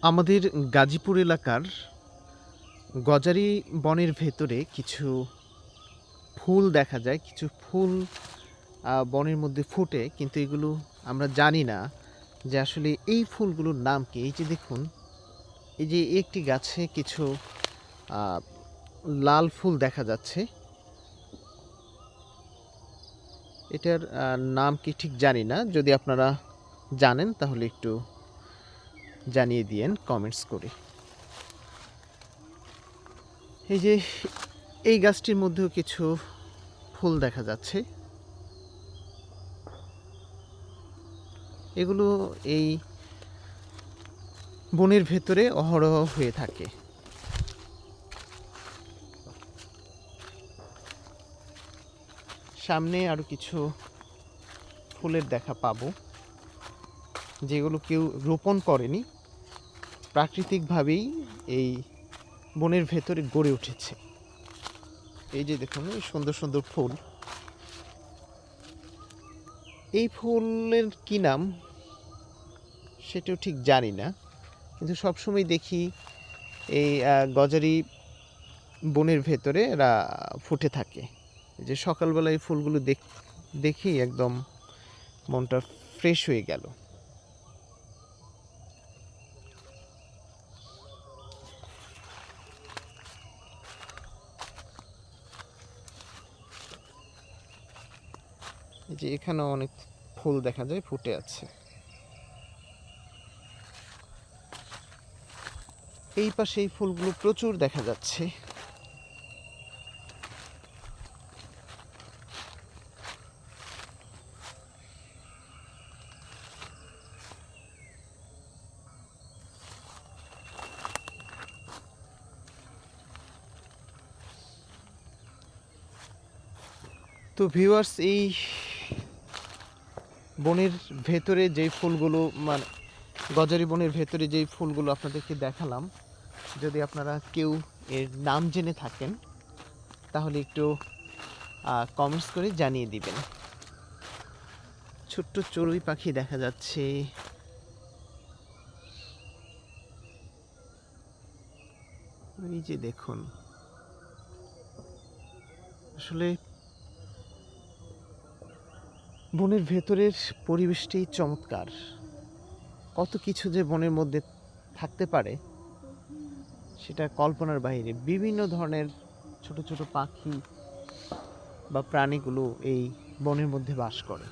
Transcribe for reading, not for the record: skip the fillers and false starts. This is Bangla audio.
আমাদের গাজীপুর এলাকার গজারি বনের ভেতরে কিছু ফুল দেখা যায়। কিছু ফুল বনের মধ্যে ফোটে, কিন্তু এগুলো আমরা জানি না যে আসলে এই ফুলগুলোর নাম কি? এই যে দেখুন, এই যে একটি গাছে কিছু আ লাল ফুল দেখা যাচ্ছে। এটার নাম কি ঠিক জানি না। যদি আপনারা জানেন তাহলে একটু জানিয়ে দিয়েন কমেন্টস করে। এই যে এই গাছটির মধ্যেও কিছু ফুল দেখা যাচ্ছে। এগুলো এই বনের ভেতরে অহরহ হয়ে থাকে। সামনে আরো কিছু ফুলের দেখা পাবো, যেগুলো কেউ রোপণ করেনি, প্রাকৃতিকভাবেই এই বনের ভেতরে গড়ে উঠেছে। এই যে দেখুন, এই সুন্দর সুন্দর ফুল। এই ফুলের কি নাম সেটাও ঠিক জানি না, কিন্তু সবসময় দেখি এই গজারি বনের ভেতরে এরা ফুটে থাকে। এই যে সকালবেলা এই ফুলগুলো দেখেই একদম মনটা ফ্রেশ হয়ে গেল। এই যে এখানেও অনেক ফুল দেখা যায় ফুটে আছে। এই পাশে এই ফুলগুলো প্রচুর দেখা যাচ্ছে। তো ভিউয়ার্স, এই বনের ভেতরে যেই ফুলগুলো, মানে গজারি বনের ভেতরে যেই ফুলগুলো আপনাদেরকে দেখালাম, যদি আপনারা কেউ এর নাম জেনে থাকেন তাহলে একটু কমেন্টস করে জানিয়ে দিবেন। ছোট্ট চড়ুই পাখি দেখা যাচ্ছে। এই যে দেখুন, আসলে বনের ভেতরের পরিবেশটাই চমৎকার। কত কিছু যে বনের মধ্যে থাকতে পারে সেটা কল্পনার বাইরে। বিভিন্ন ধরনের ছোট ছোট পাখি বা প্রাণীগুলো এই বনের মধ্যে বাস করে।